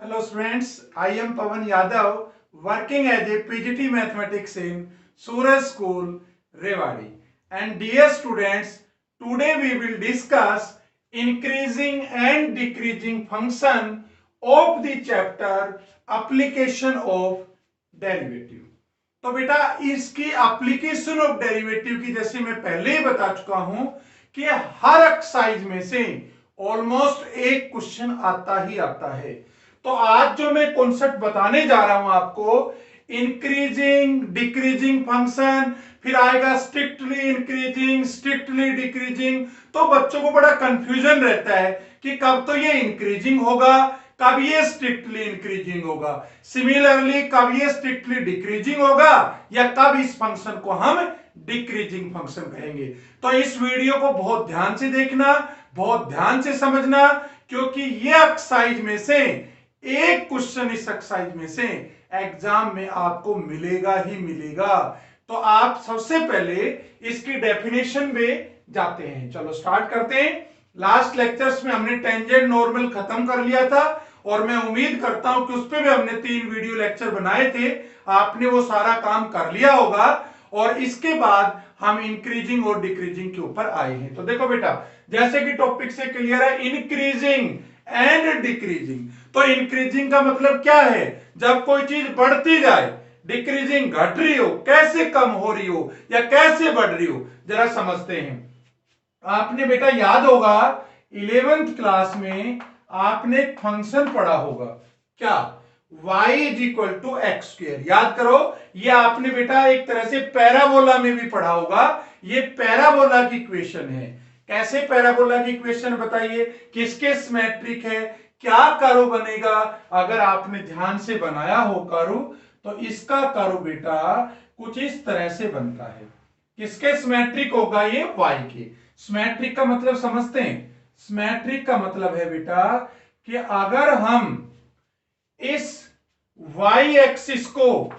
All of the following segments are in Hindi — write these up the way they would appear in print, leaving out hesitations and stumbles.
Hello students, I am Pawan Yadav working as a PGT Mathematics in Suraj School, Rewari. And dear students, today we will discuss increasing and decreasing function of the chapter application of derivative. तो बेटा इसकी एप्लीकेशन ऑफ डेरिवेटिव की जैसे मैं पहले ही बता चुका हूं कि हर एक्सरसाइज में से ऑलमोस्ट एक क्वेश्चन आता ही आता है। तो आज जो मैं कॉन्सेप्ट बताने जा रहा हूं आपको, इंक्रीजिंग डिक्रीजिंग फंक्शन, फिर आएगा स्ट्रिक्टली इंक्रीजिंग स्ट्रिक्टली डिक्रीजिंग। तो बच्चों को बड़ा कंफ्यूजन रहता है कि कब तो ये इंक्रीजिंग होगा, कब ये स्ट्रिक्टली इंक्रीजिंग होगा, सिमिलरली कब ये स्ट्रिक्टली डिक्रीजिंग होगा, या कब इस फंक्शन को हम डिक्रीजिंग फंक्शन कहेंगे। तो इस वीडियो को बहुत ध्यान से देखना, बहुत ध्यान से समझना, क्योंकि ये एक्सरसाइज में से एक क्वेश्चन इस एक्सरसाइज में से एग्जाम में आपको मिलेगा ही मिलेगा। तो आप सबसे पहले इसकी डेफिनेशन में जाते हैं। चलो स्टार्ट करते हैं। लास्ट लेक्चर्स में हमने टेंजेंट नॉर्मल खत्म कर लिया था और मैं उम्मीद करता हूं कि उस पर भी हमने 3 वीडियो लेक्चर बनाए थे। आपने वो सारा काम कर लिया होगा और इसके बाद हम इंक्रीजिंग और डिक्रीजिंग के ऊपर आए हैं। तो देखो बेटा, जैसे कि टॉपिक से क्लियर है, इंक्रीजिंग एंड डिक्रीजिंग। तो इंक्रीजिंग का मतलब क्या है? जब कोई चीज बढ़ती जाए। डिक्रीजिंग घट रही हो, कैसे कम हो रही हो या कैसे बढ़ रही हो, जरा समझते हैं। आपने बेटा याद होगा 11th क्लास में आपने एक फंक्शन पढ़ा होगा, क्या? y is equal to x square. याद करो, ये आपने बेटा एक तरह से पैराबोला में भी पढ़ा होगा। ये पैराबोला की इक्वेशन है। कैसे पैराबोला की इक्वेशन बताइए, किसके सिमेट्रिक है, क्या कर्व बनेगा? अगर आपने ध्यान से बनाया हो कर्व, तो इसका कर्व बेटा कुछ इस तरह से बनता है। किसके सिमेट्रिक होगा? ये y के। सिमेट्रिक का मतलब समझते हैं? सिमेट्रिक का मतलब है बेटा कि अगर हम इस y एक्सिस को,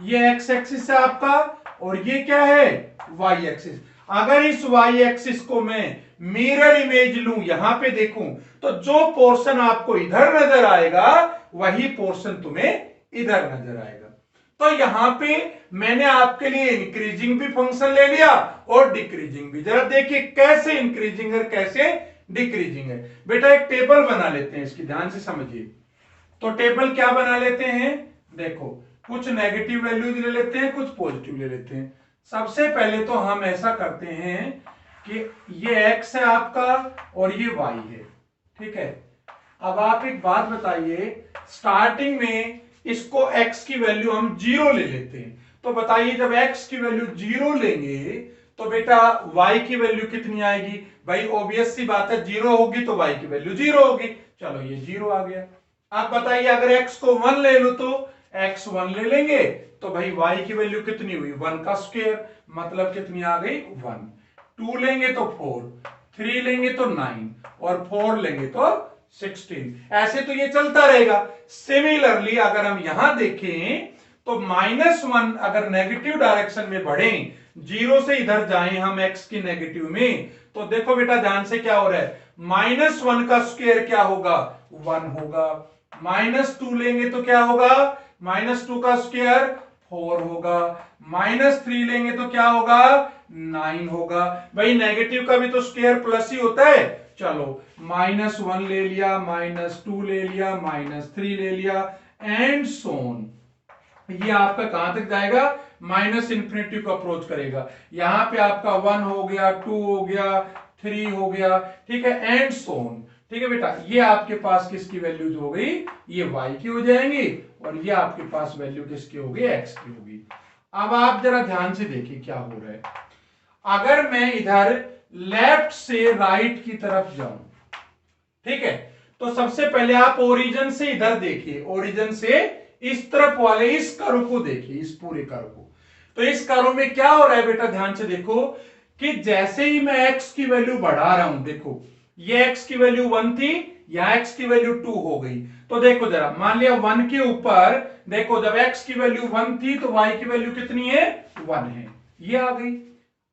ये x एक्सिस है आपका और ये क्या है? y axis. अगर इस y एक्सिस को मैं मिरर इमेज लूं, यहां पे देखूं, तो जो पोर्शन आपको इधर नजर आएगा वही पोर्शन तुम्हें इधर नजर आएगा। तो यहां पे मैंने आपके लिए इंक्रीजिंग भी फंक्शन ले लिया और डिक्रीजिंग भी। जरा देखिए कैसे इंक्रीजिंग है कैसे डिक्रीजिंग है। बेटा एक टेबल बना लेते हैं, इसकी ध्यान से समझिए। तो टेबल क्या बना लेते हैं? देखो, कुछ नेगेटिव वैल्यूज ले लेते हैं, कुछ पॉजिटिव ले लेते हैं। सबसे पहले तो हम ऐसा करते हैं कि ये x है आपका और ये y है, ठीक है। अब आप एक बात बताइए, स्टार्टिंग में इसको x की वैल्यू हम 0 ले लेते हैं। तो बताइए जब x की वैल्यू 0 लेंगे तो बेटा y की वैल्यू कितनी आएगी? भाई ऑब्वियस सी बात है, 0 होगी तो y की वैल्यू 0 होगी। चलो ये 0 आ गया। आप बताइए अगर x को 1 ले लो तो x 1 ले लेंगे तो भाई y की वैल्यू कितनी हुई? 1 का स्क्वायर, मतलब कितनी आ गई? 1। 2 लेंगे तो 4, 3 लेंगे तो 9 और 4 लेंगे तो 16। ऐसे तो ये चलता रहेगा। सिमिलरली अगर हम यहां देखें तो -1 अगर नेगेटिव डायरेक्शन में बढ़े, 0 से इधर जाएं हम x की नेगेटिव में, तो देखो बेटा ध्यान से क्या हो रहा है, -1 का स्क्वायर क्या होगा? 1 होगा। -2 लेंगे तो क्या होगा? -2 का स्क्वायर 4 होगा। -3 लेंगे तो क्या होगा? 9 होगा। भाई नेगेटिव का भी तो स्क्वायर प्लस ही होता है। चलो -1 ले लिया, -2 ले लिया, -3 ले लिया एंड सोन। ये आपका कहां तक जाएगा? -इंफिनिटी को अप्रोच करेगा। यहां पे आपका 1 हो गया, 2 हो गया, 3 हो गया, ठीक है, एंड सोन। ठीक है बेटा, ये आपके पास किसकी वैल्यूज हो गई? ये y की हो जाएंगी और ये आपके पास वैल्यू किसकी होगी? x की होगी। अब आप जरा ध्यान से देखिए क्या हो रहा है। अगर मैं इधर लेफ्ट से राइट की तरफ जाऊं, ठीक है, तो सबसे पहले आप ओरिजिन से इधर देखिए, ओरिजिन से इस तरफ वाले इस कर्व को देखिए, इस पूरे कर्व को। तो इस कर्व में क्या हो रहा है बेटा? ध्यान से देखो कि जैसे ही मैं x की वैल्यू बढ़ा रहा हूं, देखो ये x की वैल्यू 1 थी, यहां x की वैल्यू 2 हो गई। तो देखो जरा, मान लिया 1 के ऊपर, देखो जब x की वैल्यू 1 थी तो y की वैल्यू कितनी है? 1 है, ये आ गई।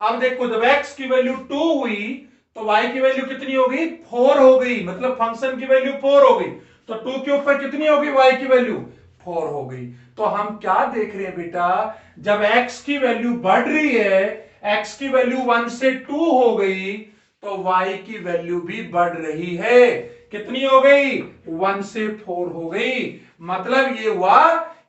अब देखो जब x की वैल्यू 2 हुई तो y की वैल्यू कितनी हो गई? 4 हो गई, मतलब फंक्शन की वैल्यू 4 हो गई। तो 2 के ऊपर कितनी होगी y की वैल्यू 4 हो गई। तो हम क्या देख रहे हैं बेटा, जब x की वैल्यू बढ़ रही है, x की वैल्यू 1 से 2 हो गई, तो y की वैल्यू भी बढ़ रही है। कितनी हो गई 1 से 4 हो गई। मतलब ये हुआ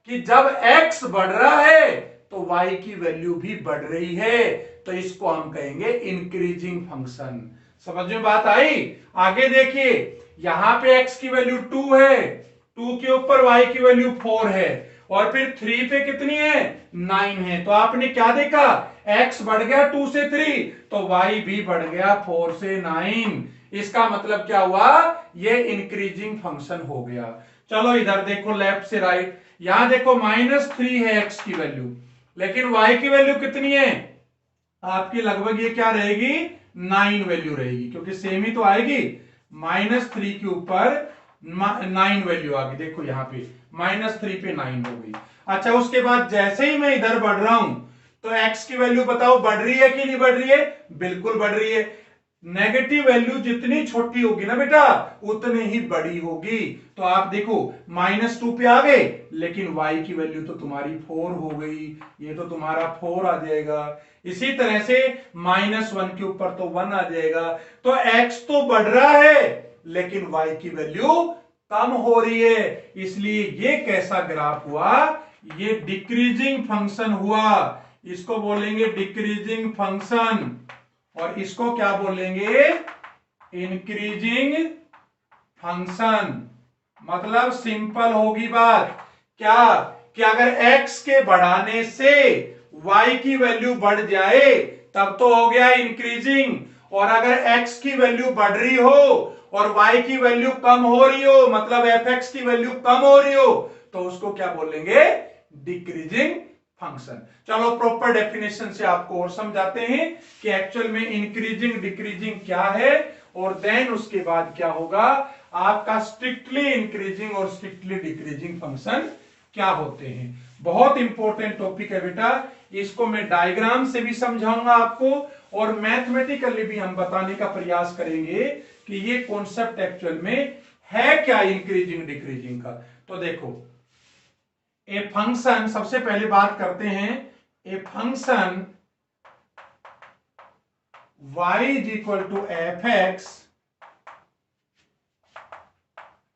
कि जब x बढ़ रहा है तो y की वैल्यू भी बढ़ रही है, तो इसको हम कहेंगे इंक्रीजिंग फंक्शन। समझ में बात आई। आगे देखिए, यहां पे x की वैल्यू 2 है, 2 के ऊपर y की वैल्यू 4 है, और फिर 3 पे कितनी है 9 है। तो आपने क्या देखा, x बढ़ गया 2 से 3, तो y भी बढ़ गया 4 से 9। इसका मतलब क्या हुआ, ये इंक्रीजिंग फंक्शन हो गया। चलो इधर देखो लेफ्ट से राइट, यहां देखो -3 है x की वैल्यू, लेकिन y की वैल्यू कितनी है आपकी, लगभग ये क्या रहेगी 9 वैल्यू रहेगी, क्योंकि सेम ही तो आएगी। -3 के ऊपर 9 वैल्यू आ गई, देखो यहां पे -3 पे 9 हो गई। अच्छा, उसके बाद जैसे ही मैं इधर बढ़ रहा हूं, तो x की वैल्यू बताओ बढ़ रही है कि नहीं बढ़ रही है, बिल्कुल बढ़ रही है। नेगेटिव वैल्यू जितनी छोटी होगी ना बेटा उतनी ही बड़ी होगी। तो आप देखो -2 पे आ गए, लेकिन y की वैल्यू तो तुम्हारी 4 हो गई, ये तो तुम्हारा 4 आ जाएगा। इसी तरह से -1 के ऊपर तो 1 आ जाएगा। तो x तो बढ़ रहा है, लेकिन y की वैल्यू कम हो रही है, इसलिए ये कैसा ग्राफ हुआ, ये डिक्रीजिंग फंक्शन हुआ। इसको बोलेंगे डिक्रीजिंग फंक्शन, और इसको क्या बोलेंगे, इंक्रीजिंग फंक्शन। मतलब सिंपल होगी बात क्या, कि अगर x के बढ़ाने से y की वैल्यू बढ़ जाए तब तो हो गया इंक्रीजिंग, और अगर x की वैल्यू बढ़ रही हो और y की वैल्यू कम हो रही हो, मतलब fx की वैल्यू कम हो रही हो, तो उसको क्या बोलेंगे, डिक्रीजिंग फंक्शन। चलो प्रॉपर डेफिनेशन से आपको और समझाते हैं कि एक्चुअल में इंक्रीजिंग डिक्रीजिंग क्या है, और देन उसके बाद क्या होगा, आपका स्ट्रिक्टली इंक्रीजिंग और स्ट्रिक्टली डिक्रीजिंग फंक्शन क्या होते हैं। बहुत इंपॉर्टेंट टॉपिक है बेटा, इसको मैं डायग्राम से भी समझाऊंगा आपको, और मैथमेटिकली भी हम बताने का प्रयास करेंगे कि ये कॉन्सेप्ट एक्चुअल में है क्या इंक्रीजिंग डिक्रीजिंग का। तो देखो, ए फंक्शन, सबसे पहले बात करते हैं, ए function y is equal to fx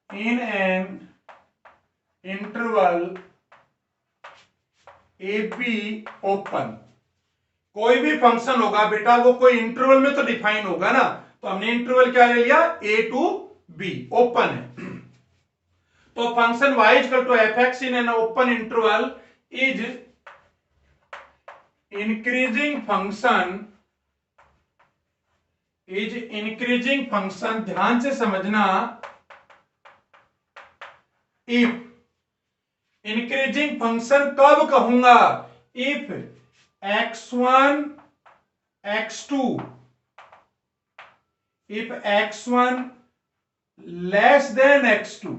in an interval ab open। कोई भी फंक्शन होगा बेटा वो कोई इंटरवल में तो डिफाइन होगा ना, तो हमने इंटरवल क्या ले लिया, a to b, ओपन है। तो function y is equal to fx in an open interval is increasing function, is increasing function. ध्यान से समझना, इफ इंक्रीजिंग फंक्शन कब कहूंगा, if x1 x2, if x1 less than x2,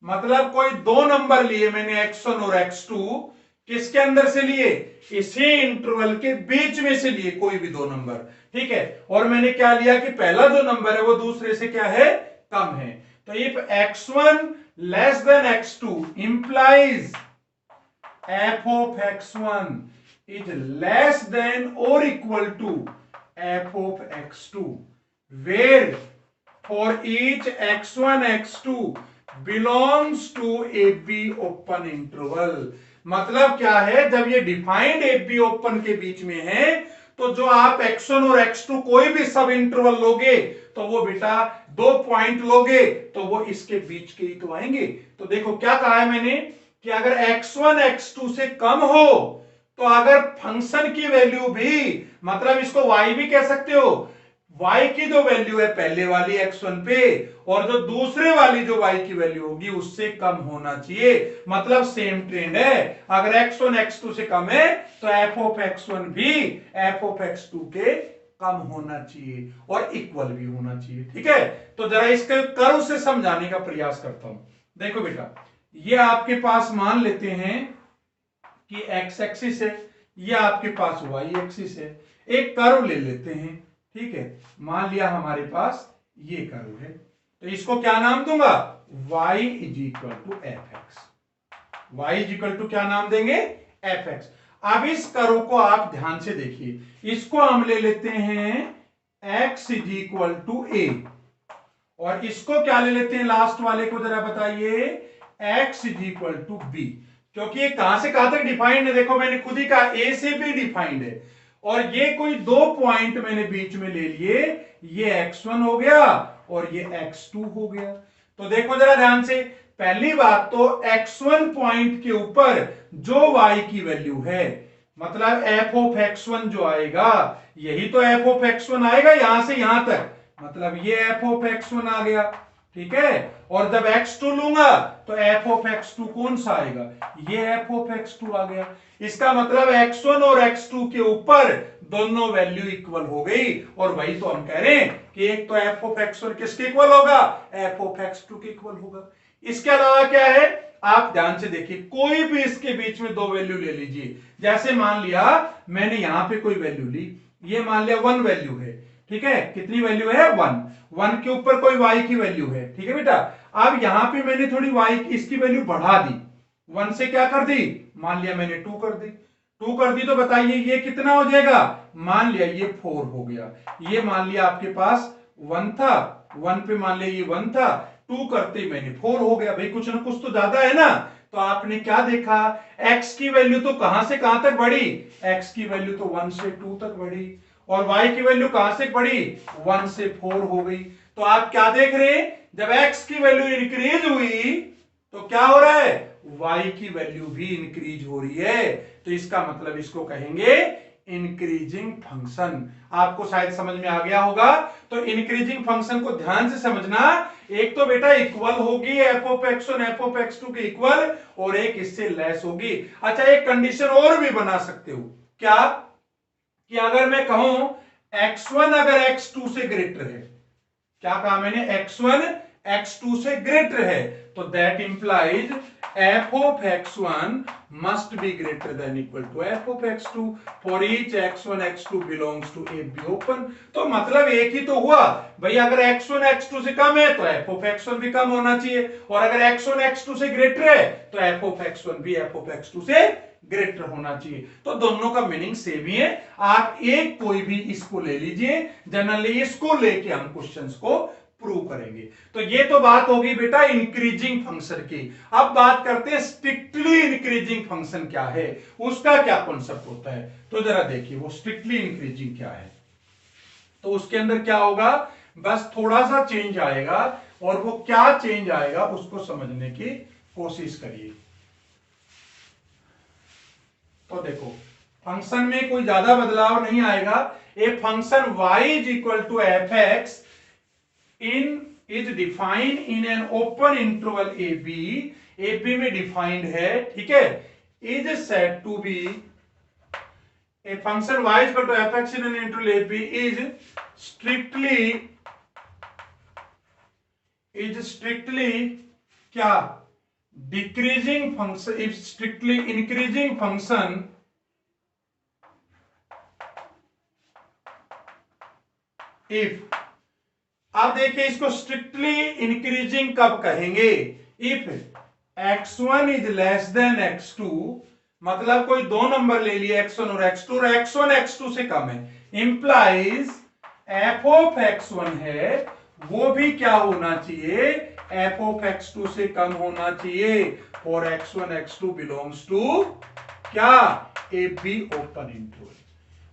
मतलब कोई दो नंबर लिए मैंने x1 और x2, किसके अंदर से लिए, इसी इंटरवल के बीच में से लिए कोई भी दो नंबर, ठीक है। और मैंने क्या लिया कि पहला जो नंबर है वो दूसरे से क्या है, कम है। तो if x1 less than x2 implies f of x1 is less than or equal to f of x2 where for each x1 x2 belongs to AB open interval। मतलब क्या है, जब ये डिफाइंड AB ओपन के बीच में है, तो जो आप x1 और x2 कोई भी सब इंटरवल लोगे, तो वो बेटा दो पॉइंट लोगे तो वो इसके बीच के ही तो आएंगे। तो देखो क्या कहा है मैंने, कि अगर x1 x2 से कम हो, तो अगर फंक्शन की वैल्यू भी, मतलब इसको y भी कह सकते हो, y की जो वैल्यू है पहले वाली x1 पे, और जो दूसरे वाली जो y की वैल्यू होगी उससे कम होना चाहिए, मतलब सेम ट्रेंड है। अगर x1 x2 से कम है तो f of x1 भी f of x2 के कम होना चाहिए और इक्वल भी होना चाहिए, ठीक है। तो जरा इसके कर्व से समझाने का प्रयास करता हूं। देखो बेटा, ये आपके पास मान लेते हैं कि x एक्सिस है, ये आपके पास y एक्सिस है, एक कर्व ले लेते हैं, ठीक है। मान लिया हमारे पास ये कर्व है, तो इसको क्या नाम दूंगा, y is equal to f x. y is equal to क्या नाम देंगे, एफ एक्स। अब इस कर्व को आप ध्यान से देखिए, इसको हम ले लेते हैं x इज इक्वल टू ए, और इसको क्या ले लेते हैं लास्ट वाले को, जरा बताइए, x is equal to B. क्योंकि ये कहां से कहां तक डिफाइंड है, देखो मैंने खुद ही कहा a से b डिफाइंड है, और ये कोई दो पॉइंट मैंने बीच में ले लिए, ये x1 हो गया और ये x2 हो गया। तो देखो जरा ध्यान से, पहली बात तो x1 पॉइंट के ऊपर जो y की वैल्यू है, मतलब f ऑफ x1 जो आएगा, यही तो f ऑफ x1 आएगा यहां से यहां तक, मतलब ये f ऑफ x1 आ गया, ठीक है। और जब x2 लूंगा तो f ऑफ x2 कौन सा आएगा, ये f ऑफ x2 आ गया। इसका मतलब x1 और x2 के ऊपर दोनों वैल्यू इक्वल हो गई, और वही तो हम कह रहे हैं कि एक तो f ऑफ x1 किसके इक्वल होगा, f ऑफ x2 के इक्वल होगा। इसके अलावा क्या है, आप ध्यान से देखिए, कोई भी इसके बीच में दो वैल्यू ले लीजिए। जैसे मान लिया मैंने यहां पे कोई वैल्यू ली, ये मान लिया 1 वैल्यू है, ठीक है, कितनी वैल्यू है, 1 के ऊपर कोई y की वैल्यू है, ठीक है बेटा। अब यहां पे मैंने थोड़ी y की इसकी वैल्यू बढ़ा दी, 1 से क्या कर दी, मान लिया मैंने 2 कर दी, 2 कर दी, तो बताइए ये कितना हो जाएगा, मान लिया ये 4 हो गया। ये मान लिया आपके पास 1 था, 1 पे मान लिया ये 1 था, 2 करते ही मैंने 4 हो गया। भाई कुछ ना कुछ तो ज्यादा है ना। तो आपने क्या देखा, x की वैल्यू तो कहां से कहां तक बढ़ी, x की वैल्यू तो 1 से 2 तक बढ़ी, और y की वैल्यू कहां से बढ़ी, 1 से 4 हो गई। तो आप क्या देख रहे हैं, जब x की वैल्यू इंक्रीज हुई तो क्या हो रहा है, y की वैल्यू भी इंक्रीज हो रही है। तो इसका मतलब इसको कहेंगे इंक्रीजिंग फंक्शन। आपको शायद समझ में आ गया होगा। तो इंक्रीजिंग फंक्शन को ध्यान से समझना, एक तो बेटा इक्वल होगी f of x1 f of x2 के इक्वल, और एक इससे लेस होगी। अच्छा, एक कंडीशन और भी बना सकते हो, क्या, कि अगर मैं कहूं x1 अगर x2 से ग्रेटर है, क्या कहा मैंने, x1 x2 से ग्रेटर है, तो that implies f of x1 must be greater than equal to f of x2 for each x1 x2 belongs to a b open। तो मतलब एक ही तो हुआ भाई, अगर x1 x2 से कम है तो f of x1 भी कम होना चाहिए, और अगर x1 x2 से ग्रेटर है तो f of x1 भी f of x2 से ग्रेटर होना चाहिए। तो दोनों का मीनिंग सेम ही है। आप एक कोई भी इसको ले लीजिए, जनरली इसको लेके हम क्वेश्चंस को प्रूव करेंगे। तो ये तो बात होगी बेटा इंक्रीजिंग फंक्शन की। अब बात करते हैं स्ट्रिक्टली इंक्रीजिंग फंक्शन क्या है, उसका क्या कॉन्सेप्ट होता है। तो जरा देखिए वो स्ट्रिक्टली इंक्रीजिंग क्या है। तो उसके अंदर क्या होगा, बस थोड़ा सा चेंज आएगा, और वो क्या चेंज आएगा उसको समझने की कोशिश करिए। तो देखो फंक्शन में कोई ज्यादा बदलाव नहीं आएगा। A function y is equal to f x in is defined in an open interval A b में डिफाइंड है, ठीक है, is said to be a function y is equal to f x in an interval A B is strictly क्या, decreasing function, if strictly increasing function if. अब देखिए इसको स्ट्रिक्टली इंक्रीजिंग कब कहेंगे, if x1 is less than x2, मतलब कोई दो नंबर ले लिए x1 और x2, और x1 x2 से कम है, इंप्लाइज f ऑफ x1 है वो भी क्या होना चाहिए, f ऑफ x2 से कम होना चाहिए, और x1 x2 बिलोंग्स टू क्या, ए बी ओपन इंटरवल।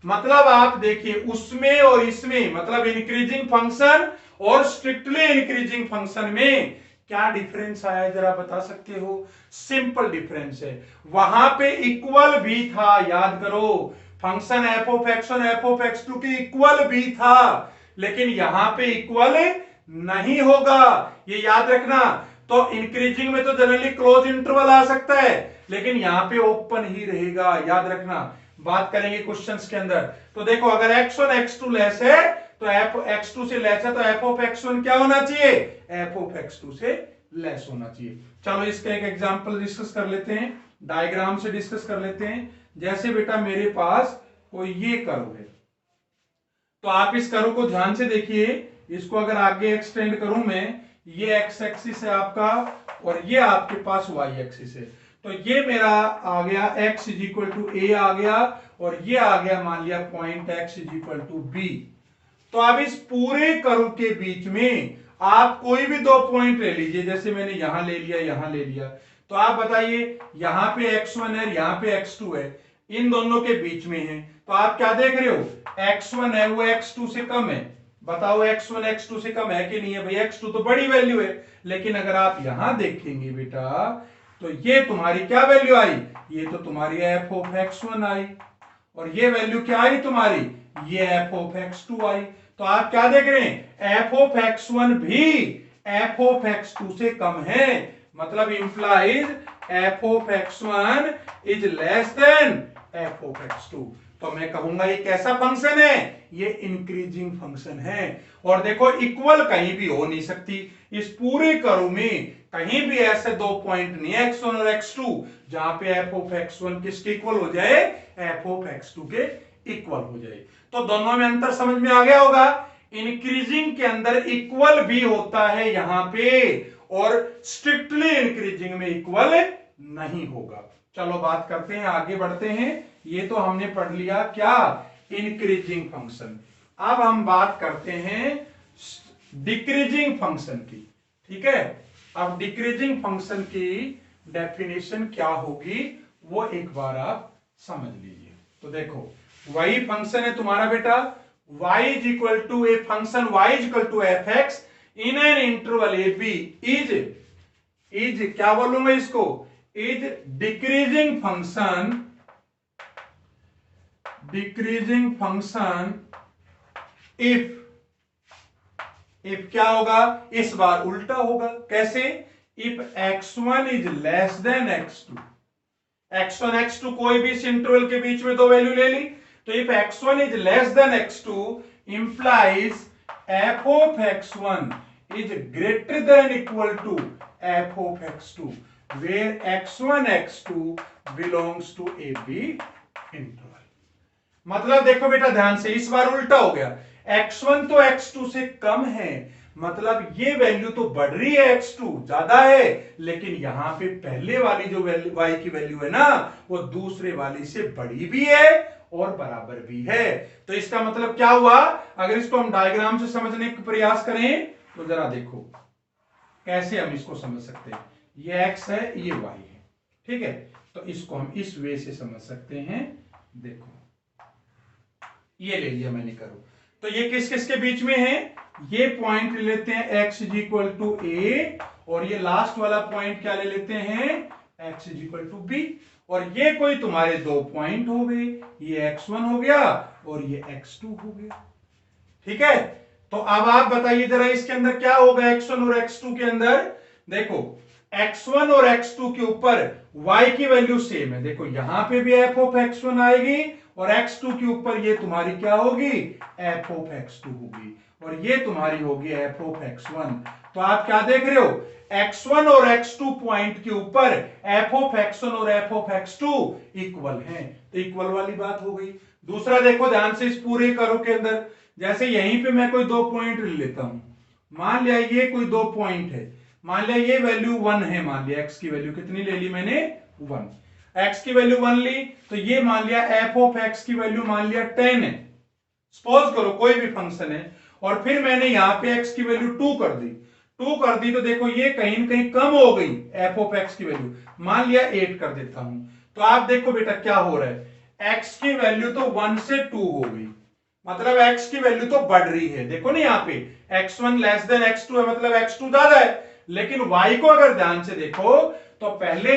मतलब आप देखिए उसमें और इसमें, मतलब इंक्रीजिंग फंक्शन और स्ट्रिक्टली इंक्रीजिंग फंक्शन में क्या डिफरेंस आया, जरा बता सकते हो। सिंपल डिफरेंस है, वहां पे इक्वल भी था, याद करो, function f of x1 f of x2 के इक्वल भी था, लेकिन यहां पे इक्वल नहीं होगा, ये याद रखना। तो इंक्रीजिंग में तो जनरली क्लोज इंटरवल आ सकता है, लेकिन यहां पे ओपन ही रहेगा, याद रखना। बात करेंगे क्वेश्चंस के अंदर। तो देखो अगर x1 x2 लेस है तो f x2 से लेस है, तो f ऑफ x1 क्या होना चाहिए, f ऑफ x2 से लेस होना चाहिए। चलो इसका एक एग्जांपल डिस्कस कर लेते हैं, डायग्राम से डिस्कस कर लेते हैं। जैसे बेटा मेरे पास कोई ये कर्व है, तो आप इस कर्व को ध्यान से देखिए, इसको अगर आगे एक्सटेंड करूं मैं, ये एक्स एक्सिस है आपका और ये आपके पास वाई एक्सिस है। तो ये मेरा आ गया x is equal to A आ गया और ये आ गया मान लिया point x is equal to B. तो अब इस पूरे कर्व के बीच में आप कोई भी दो पॉइंट ले लीजिए, जैसे मैंने यहां ले लिया यहां ले लिया, तो आप बताइए यहां पे x1 है यहां पे x2 है, इन दोनों के बीच में है, तो आप क्या देख रहे हो, x1 है वो x2 से कम है। बताओ x1 x2 से कम है कि नहीं है भाई, x2 तो बड़ी वैल्यू है। लेकिन अगर आप यहां देखेंगे बेटा तो ये तुम्हारी क्या वैल्यू आई, ये तो तुम्हारी f ऑफ x1 आई और ये वैल्यू क्या आई तुम्हारी, ये f ऑफ x2 आई। तो आप क्या देख रहे हैं, f ऑफ x1 भी f ऑफ x2 से कम है, मतलब implies f of x1 is less then f of x2। तो मैं कहूंगा ये कैसा फंक्शन है, ये इंक्रीजिंग फंक्शन है। और देखो इक्वल कहीं भी हो नहीं सकती, इस पूरे कर्व में कहीं भी ऐसे दो पॉइंट नहीं है x1 और x2 जहां पे f ऑफ x1 किसके इक्वल हो जाए, f ऑफ x2 के इक्वल हो जाए। तो दोनों में अंतर समझ में आ गया होगा, इंक्रीजिंग के अंदर इक्वल भी होता है यहां पे और स्ट्रिक्टली इंक्रीजिंग में इक्वल नहीं होगा। चलो बात करते हैं, आगे बढ़ते हैं। ये तो हमने पढ़ लिया क्या, इंक्रीजिंग फंक्शन। अब हम बात करते हैं डिक्रीजिंग फंक्शन की। ठीक है, अब डिक्रीजिंग फंक्शन की डेफिनेशन क्या होगी वो एक बार आप समझ लीजिए। तो देखो वही फंक्शन है तुम्हारा बेटा y is equal to a function y is equal to f x in an interval A B is क्या बोलूंगा इसको, इज डिक्रीजिंग फंक्शन इफ क्या होगा, इस बार उल्टा होगा। कैसे, if x1 is less than x2, x1 x2 कोई भी इस इंटरवल के बीच में दो वैल्यू ले ली, तो if x1 is less than x2 implies f of x1 is greater than equal to f of x2 where x1 x2 belongs to A B interval. मतलब देखो बेटा ध्यान से, इस बार उल्टा हो गया, x1 तो x2 से कम है, मतलब ये वैल्यू तो बढ़ रही है, x2 ज्यादा है, लेकिन यहां पे पहले वाली जो वैल्यू y की वैल्यू है ना वो दूसरे वाली से बड़ी भी है और बराबर भी है। तो इसका मतलब क्या हुआ, अगर इसको हम डायग्राम से समझने का प्रयास करें तो जरा देखो कैसे हम इसको समझ सकते हैं। ये x है ये y है, ठीक है, तो इसको हम इस वे से समझ सकते हैं। देखो ये ले लिया मैंने करो, तो ये किस किस के बीच में है, ये पॉइंट ले लेते हैं x इज इक्वल टू ए और ये लास्ट वाला पॉइंट क्या ले लेते हैं, x is equal to B. और ये कोई तुम्हारे दो पॉइंट हो गए, ये x1 हो गया और ये x2 हो गया। ठीक है, तो अब आप बताइए जरा इसके अंदर क्या होगा, x1 और x2 के अंदर। देखो x1 और x2 के ऊपर y की वैल्यू सेम है, देखो यहां पे भी f ऑफ x1 आएगी और x2 के ऊपर ये तुम्हारी क्या होगी, f ऑफ x2 होगी और ये तुम्हारी होगी f ऑफ x1। तो आप क्या देख रहे हो, x1 और x2 पॉइंट के ऊपर f ऑफ x1 और f ऑफ x2 इक्वल हैं, तो इक्वल वाली बात हो गई। दूसरा देखो ध्यान से, इस पूरे कर्व के अंदर जैसे यहीं पे मैं कोई दो पॉइंट ले लेता हूं, मान लिया ये कोई दो पॉइंट है, मान लिया ये वैल्यू 1 है, मान लिया x की वैल्यू कितनी ले ली मैंने 1, x की वैल्यू 1 ली, तो ये मान लिया f ऑफ x की वैल्यू मान लिया 10 है, सपोज करो कोई भी फंक्शन है, और फिर मैंने यहां पे x की वैल्यू 2 कर दी, तो देखो ये कहीं ना कहीं कम हो गई f ऑफ x की वैल्यू, मान लिया 8 कर देता हूं। तो आप देखो बेटा क्या हो रहा है, x की वैल्यू तो 1 से 2 हो गई, मतलब x की वैल्यू तो बढ़ रही है। देखो ना यहाँ पे x1 लेस देन x2 है, मतलब x2 ज्यादा है, लेकिन y को अगर ध्यान से देखो तो पहले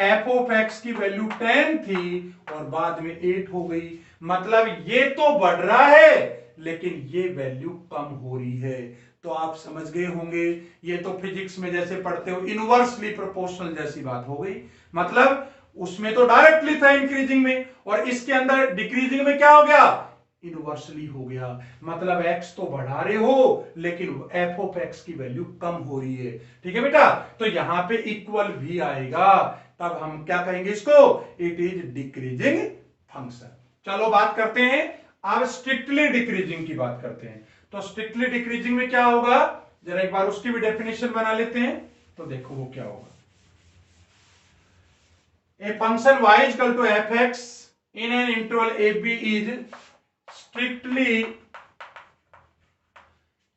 f ऑफ x की वैल्यू 10 थी और बाद में 8 हो गई, मतलब ये तो बढ़ रहा है लेकिन ये वैल्यू कम हो रही है। तो आप समझ गए होंगे, ये तो फिजिक्स में जैसे पढ़ते हो इनवर्सली प्रोपोर्शनल जैसी बात हो गई, मतलब उसमें तो डायरेक्टली था इंक्रीजिंग में, और इसके अंदर डिक्रीजिंग में क्या हो गया, इनवर्सली हो गया, मतलब x तो बढ़ा रहे हो लेकिन f ऑफ x की वैल्यू कम हो रही है। ठीक है बेटा, तो यहां पे इक्वल भी आएगा, तब हम क्या कहेंगे इसको, इट इज डिक्रीजिंग फंक्शन। चलो बात करते हैं अब स्ट्रिक्टली डिक्रीजिंग की बात करते हैं। तो स्ट्रिक्टली डिक्रीजिंग में क्या होगा, जरा एक बार उसकी भी डेफिनेशन बना लेते हैं, तो देखो वो क्या होगा। A function y equal to f x in an interval A B is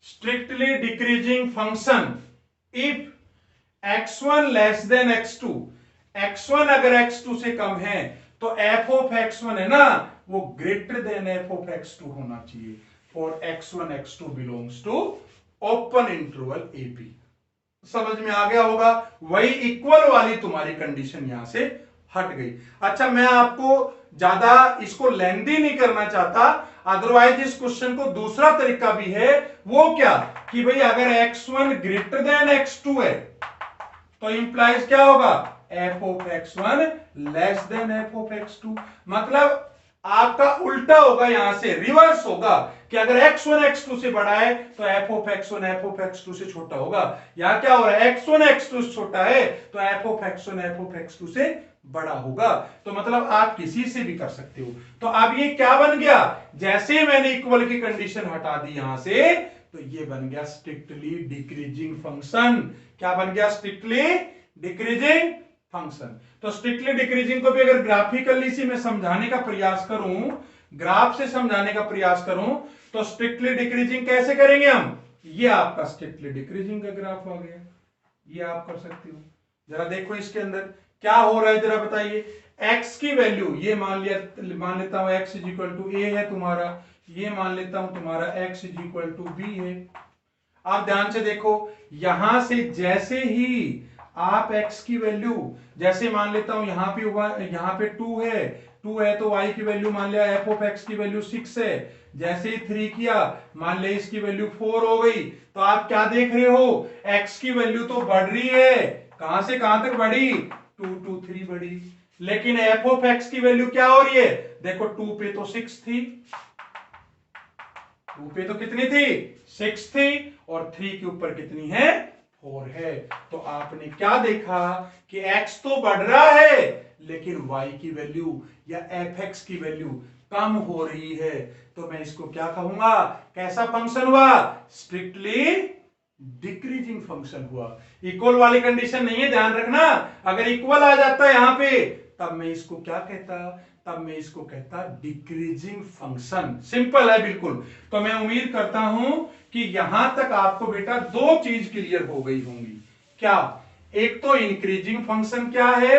strictly decreasing function if x1 less than x2, x1 अगर x2 से कम है तो f ऑफ x1 है ना वो greater than f of x2 होना चाहिए for x1 x2 belongs to open interval A B. समझ में आ गया होगा, वही इक्वल वाली तुम्हारी कंडीशन यहां से हट गई। अच्छा, मैं आपको ज्यादा इसको लेंदी नहीं करना चाहता, अदरवाइज इस क्वेश्चन को दूसरा तरीका भी है, वो क्या कि भाई अगर x1 ग्रेटर देन x2 है तो इंप्लाइज क्या होगा, f of x1 less then f of x2। मतलब आपका उल्टा होगा, यहां से रिवर्स होगा कि अगर x1 x2 से बड़ा है तो f of x1 f of x2 से छोटा होगा। या क्या हो रहा है, x1 x2 से छोटा है तो f of x1 f of x2 से बड़ा होगा। तो मतलब आप किसी से भी कर सकते हो। तो अब ये क्या बन गया, जैसे मैंने इक्वल की कंडीशन हटा दी यहां से, तो ये बन गया स्ट्रिक्टली डिक्रीजिंग फंक्शन। क्या बन गया, स्ट्रिक्टली डिक्रीजिंग फंक्शन। तो स्ट्रिक्टली डिक्रीजिंग को भी अगर ग्राफिकली से मैं समझाने का प्रयास करूं, ग्राफ से समझाने का प्रयास करूं, तो स्ट्रिक्टली डिक्रीजिंग कैसे करेंगे हम, ये आपका स्ट्रिक्टली डिक्रीजिंग का ग्राफ आ गया, ये आप कर सकते हो। जरा देखो इसके अंदर क्या हो रहा है, जरा बताइए। x की वैल्यू ये मान लेता हूं x is equal to A है तुम्हारा, ये मान लेता हूं तुम्हारा x is equal to B है। आप ध्यान से देखो, यहां से जैसे ही आप x की वैल्यू, जैसे मान लेता हूं यहां पे 2 है तो y की वैल्यू मान लिया f ऑफ x की वैल्यू 6 है। जैसे ही 3 किया, मान ले इसकी वैल्यू 4 हो गई, तो आप क्या देख रहे हो, x की वैल्यू तो बढ़ रही है, कहां से कहां तक बढ़ी, 2 to 3 बढ़ी, लेकिन f ऑफ x की वैल्यू क्या हो रही है, देखो 2 पे तो 6 थी, 2 पे तो कितनी थी, 6 थी, और 3 के ऊपर कितनी है, 4 है। तो आपने क्या देखा कि x तो बढ़ रहा है लेकिन y की वैल्यू या fx की वैल्यू कम हो रही है। तो मैं इसको क्या कहूंगा, कैसा फंक्शन हुआ, स्ट्रिक्टली डिक्रीजिंग फंक्शन हुआ। इक्वल वाली कंडीशन नहीं है, ध्यान रखना, अगर इक्वल आ जाता है यहां पे तब मैं इसको क्या कहता, तब मैं इसको कहता डिक्रीजिंग फंक्शन। सिंपल है बिल्कुल। तो मैं उम्मीद करता हूं कि यहां तक आपको बेटा दो चीज क्लियर हो गई होंगी। क्या, एक तो इंक्रीजिंग फंक्शन क्या है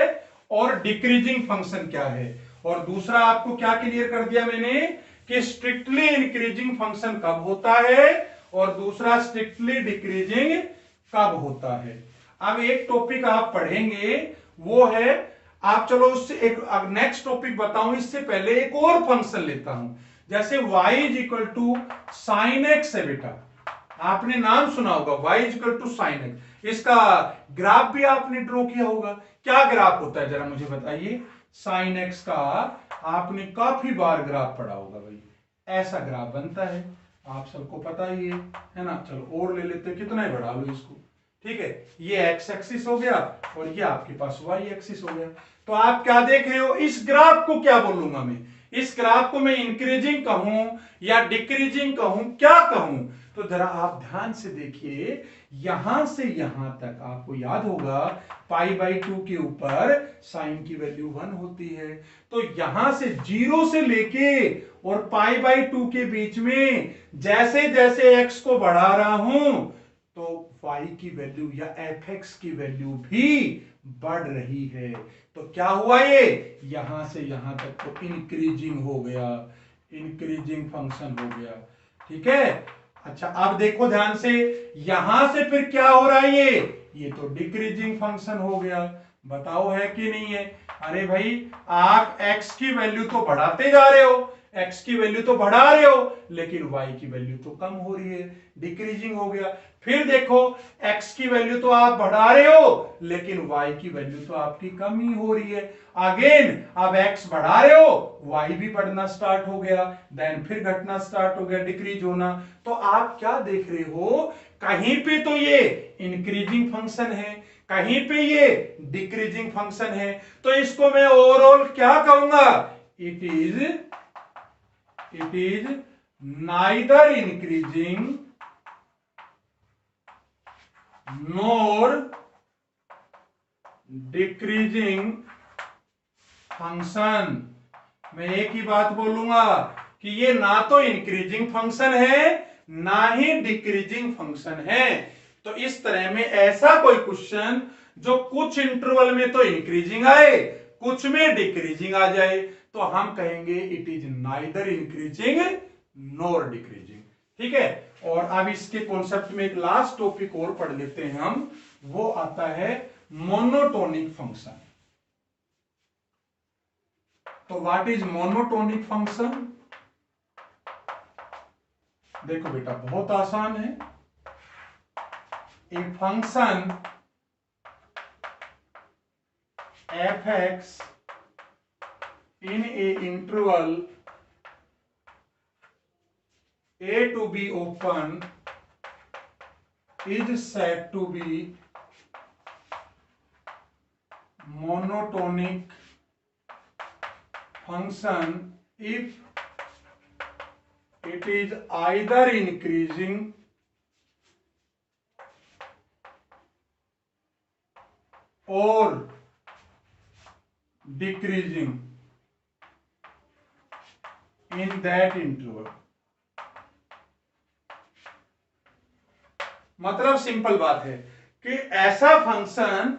और डिक्रीजिंग फंक्शन क्या है, और दूसरा आपको क्या क्लियर कर दिया मैंने कि स्ट्रिक्टली इंक्रीजिंग फंक्शन कब होता है और दूसरा स्ट्रिक्टली डिक्रीजिंग कब होता है। अब एक टॉपिक आप पढ़ेंगे वो है, आप चलो उससे एक नेक्स्ट टॉपिक बताऊं, इससे पहले एक और फंक्शन लेता हूं। जैसे y is equal to sine x है बेटा, आपने नाम सुना होगा y is equal to sine x, इसका ग्राफ भी आपने ड्रॉ किया होगा। क्या ग्राफ होता है जरा मुझे बताइए, साइन एक्स का आपने काफी बार ग्राफ पढ़ा होगा भाई, ऐसा ग्राफ बनता है, आप सबको पता ही है ना। चलो और ले लेते हैं, कितना ही बढ़ा लो इसको, ठीक है, ये x एक्सिस हो गया और ये आपके पास y एक्सिस हो गया। तो आप क्या देख रहे हो, इस ग्राफ को क्या बोलूंगा मैं, इस ग्राफ को मैं इंक्रीजिंग कहूं या डिक्रीजिंग कहूं, क्या कहूं, तो जरा आप ध्यान से देखिए, यहां से यहां तक आपको याद होगा π/2 के ऊपर साइन की वैल्यू 1 होती है। तो यहां से 0 से लेके और π/2 के बीच में जैसे जैसे x को बढ़ा रहा हूं तो y की वैल्यू या fx की वैल्यू भी बढ़ रही है। तो क्या हुआ, ये यहां से यहां तक तो इंक्रीजिंग हो गया, इंक्रीजिंग फंक्शन हो गया, ठीक है। अच्छा अब देखो ध्यान से, यहां से फिर क्या हो रहा है, ये तो डिक्रीजिंग फंक्शन हो गया। बताओ है कि नहीं है, अरे भाई आप x की वैल्यू तो बढ़ाते जा रहे हो, x की वैल्यू तो बढ़ा रहे हो, लेकिन y की वैल्यू तो कम हो रही है, डिक्रीजिंग हो गया। फिर देखो x की वैल्यू तो आप बढ़ा रहे हो लेकिन y की वैल्यू तो आपकी कम ही हो रही है। अगेन अब x बढ़ा रहे हो, y भी बढ़ना स्टार्ट हो गया, देन फिर घटना स्टार्ट हो गया, डिक्रीज होना। तो आप क्या देख रहे हो, कहीं पे तो ये इंक्रीजिंग फंक्शन है, कहीं पे ये डिक्रीजिंग फंक्शन है। तो इसको मैं ओवरऑल क्या कहूंगा, it is neither increasing NOR decreasing function. मैं एक ही बात बोलूंगा कि ये ना तो इंक्रीजिंग फंक्शन है ना ही डिक्रीजिंग फंक्शन है। तो इस तरह में ऐसा कोई क्वेश्चन जो कुछ इंटरवल में तो इंक्रीजिंग आए कुछ में डिक्रीजिंग आ जाए तो हम कहेंगे it is neither increasing nor decreasing. ठीक है। और अब इसके कॉन्सेप्ट में एक लास्ट टॉपिक और पढ़ लेते हैं हम, वो आता है मोनोटोनिक फंक्शन। तो व्हाट इज मोनोटोनिक फंक्शन? देखो बेटा बहुत आसान है। A function F x in A interval a to be open is said to be monotonic function if it is either increasing or decreasing in that interval। मतलब सिंपल बात है कि ऐसा फंक्शन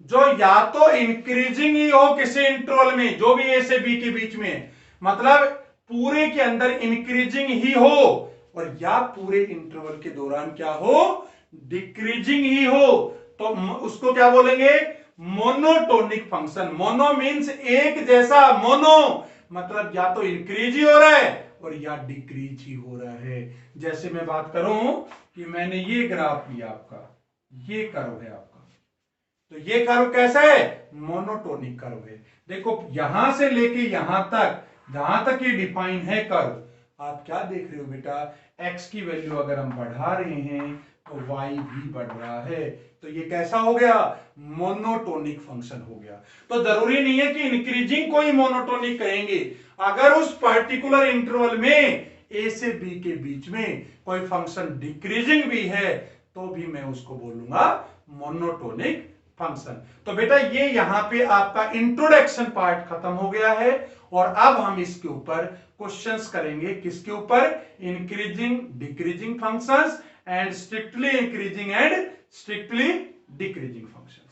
जो या तो इंक्रीजिंग ही हो किसी इंटरवल में, जो भी ए से बी के बीच में, मतलब पूरे के अंदर इंक्रीजिंग ही हो, और या पूरे इंटरवल के दौरान क्या हो, डिक्रीजिंग ही हो, तो उसको क्या बोलेंगे, मोनोटोनिक फंक्शन। मोनो मीन्स एक जैसा, मोनो मतलब या तो इंक्रीज ही हो रहा है और या डिक्रीज ही हो रहा है। जैसे मैं बात करूं कि मैंने ये ग्राफ लिया आपका, ये कर्व है आपका, तो ये कर्व कैसा है, मोनोटोनिक कर्व है। देखो यहां से लेके यहां तक, जहां तक ये डिफाइन है कर्व, आप क्या देख रहे हो बेटा, x की वैल्यू अगर हम बढ़ा रहे हैं तो y भी बढ़ रहा है, तो ये कैसा हो गया, मोनोटोनिक फंक्शन हो गया। तो जरूरी नहीं है कि इंक्रीजिंग को ही मोनोटोनिक कहेंगे, अगर उस पर्टिकुलर इंटरवल में a से b के बीच में कोई फंक्शन डिक्रीजिंग भी है तो भी मैं उसको बोलूंगा मोनोटोनिक फंक्शन। तो बेटा ये यहां पे आपका इंट्रोडक्शन पार्ट खत्म हो गया है, और अब हम इसके ऊपर क्वेश्चंस करेंगे, किसके ऊपर, increasing decreasing functions and strictly increasing and strictly decreasing function.